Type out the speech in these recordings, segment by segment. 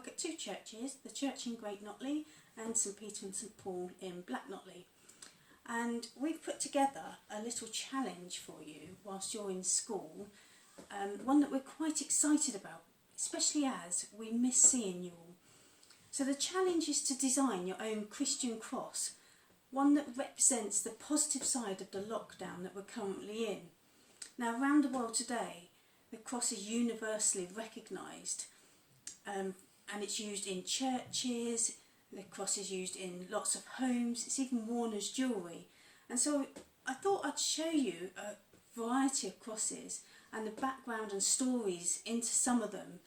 look at two churches, the church in Great Notley and St Peter and St Paul in Black Notley. And we've put together a little challenge for you whilst you're in school, one that we're quite excited about, especially as we miss seeing you all. So the challenge is to design your own Christian cross, one that represents the positive side of the lockdown that we're currently in. Now, around the world today, the cross is universally recognised, and it's used in churches. The cross is used in lots of homes. It's even worn as jewellery. And so I thought I'd show you a variety of crosses and the background and stories into some of them,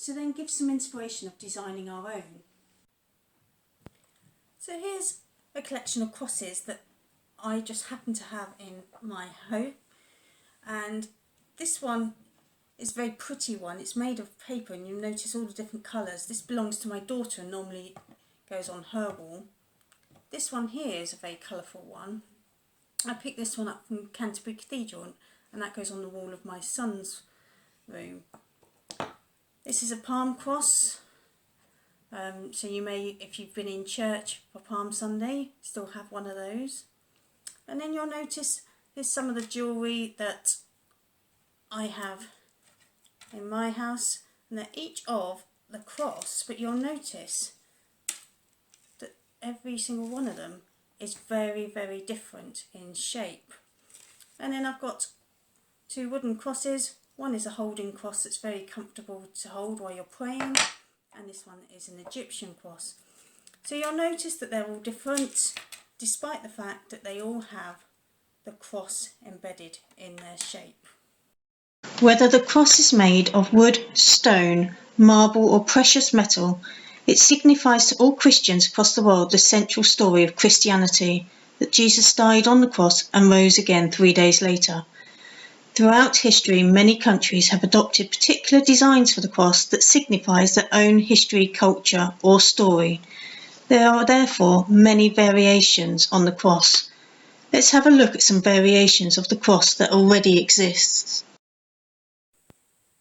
to then give some inspiration of designing our own. So here's a collection of crosses that I just happen to have in my home. And this one is a very pretty one. It's made of paper and you'll notice all the different colours. This belongs to my daughter and normally goes on her wall. This one here is a very colourful one. I picked this one up from Canterbury Cathedral and that goes on the wall of my son's room. This is a palm cross. So you may, if you've been in church for Palm Sunday, still have one of those. And then you'll notice here's some of the jewellery that I have in my house, and they're each of the cross, but you'll notice that every single one of them is very, very different in shape. And then I've got two wooden crosses. One is a holding cross that's very comfortable to hold while you're praying, and this one is an Egyptian cross. So you'll notice that they're all different, despite the fact that they all have the cross embedded in their shape. Whether the cross is made of wood, stone, marble or precious metal, it signifies to all Christians across the world the central story of Christianity, that Jesus died on the cross and rose again 3 days later. Throughout history, many countries have adopted particular designs for the cross that signifies their own history, culture or story. There are therefore many variations on the cross. Let's have a look at some variations of the cross that already exists.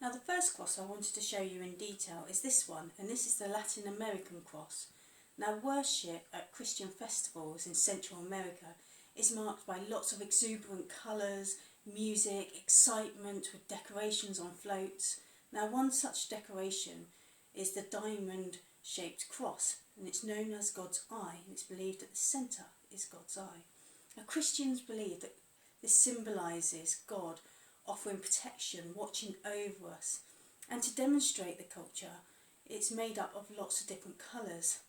Now, the first cross I wanted to show you in detail is this one, and this is the Latin American cross. Now, worship at Christian festivals in Central America is marked by lots of exuberant colours, music, excitement with decorations on floats. Now, one such decoration is the diamond-shaped cross, and it's known as God's eye, and it's believed that the centre is God's eye. Now, Christians believe that this symbolises God offering protection, watching over us. And to demonstrate the culture, it's made up of lots of different colours.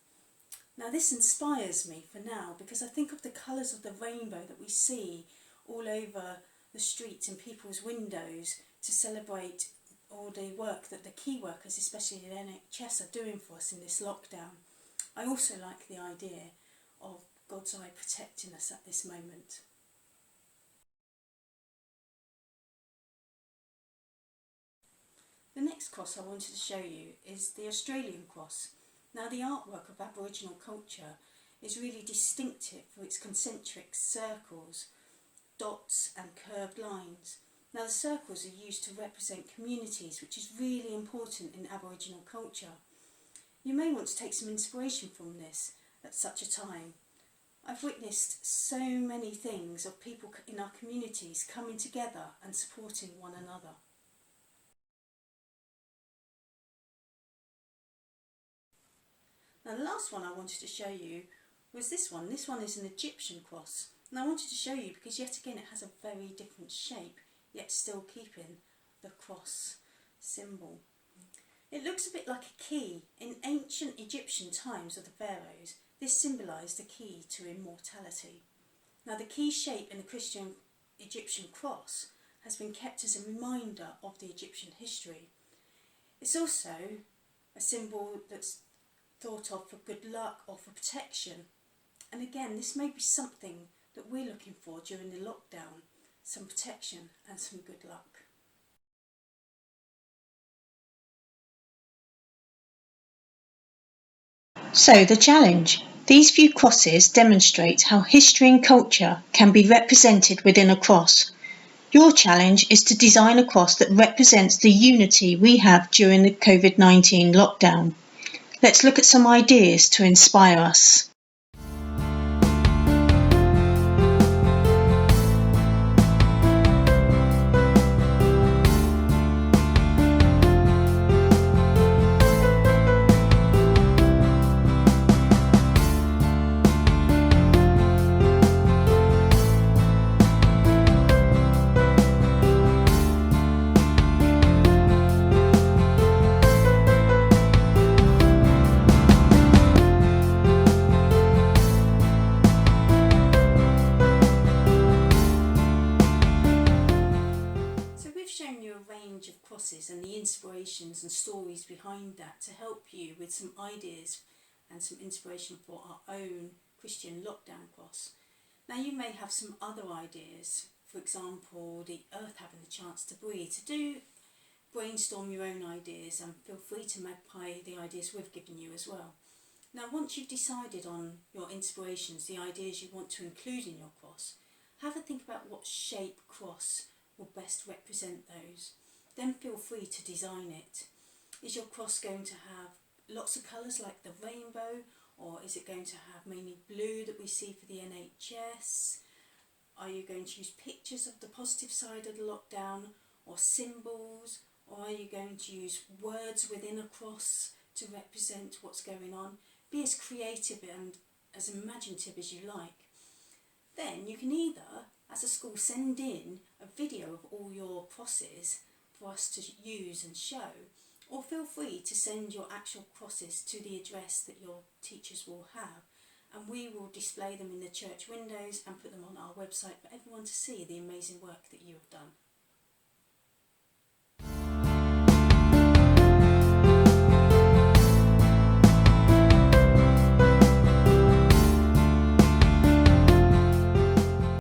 Now, this inspires me for now because I think of the colours of the rainbow that we see all over the streets and people's windows to celebrate all the work that the key workers, especially the NHS, are doing for us in this lockdown. I also like the idea of God's eye protecting us at this moment. The next cross I wanted to show you is the Australian cross. Now, the artwork of Aboriginal culture is really distinctive for its concentric circles, dots and curved lines. Now, the circles are used to represent communities, which is really important in Aboriginal culture. You may want to take some inspiration from this at such a time. I've witnessed so many things of people in our communities coming together and supporting one another. Now, the last one I wanted to show you was this one. This one is an Egyptian cross. And I wanted to show you because yet again it has a very different shape, yet still keeping the cross symbol. It looks a bit like a key. In ancient Egyptian times of the pharaohs, this symbolised the key to immortality. Now, the key shape in the Christian Egyptian cross has been kept as a reminder of the Egyptian history. It's also a symbol that's thought of for good luck or for protection. And again, this may be something that we're looking for during the lockdown, some protection and some good luck. So the challenge. These few crosses demonstrate how history and culture can be represented within a cross. Your challenge is to design a cross that represents the unity we have during the COVID-19 lockdown. Let's look at some ideas to inspire us. So we've shown you a range of crosses and the inspirations and stories behind that to help you with some ideas and some inspiration for our own Christian lockdown cross. Now you may have some other ideas, for example the earth having the chance to breathe. To do, brainstorm your own ideas and feel free to magpie the ideas we've given you as well. Now once you've decided on your inspirations, the ideas you want to include in your cross, have a think about what shape cross will best represent those. Then feel free to design it. Is your cross going to have lots of colours like the rainbow, or is it going to have mainly blue that we see for the NHS? Are you going to use pictures of the positive side of the lockdown, or symbols, or are you going to use words within a cross to represent what's going on? Be as creative and as imaginative as you like. Then you can either, as a school, send in a video of all your crosses for us to use and show, or feel free to send your actual crosses to the address that your teachers will have, and we will display them in the church windows and put them on our website for everyone to see the amazing work that you have done.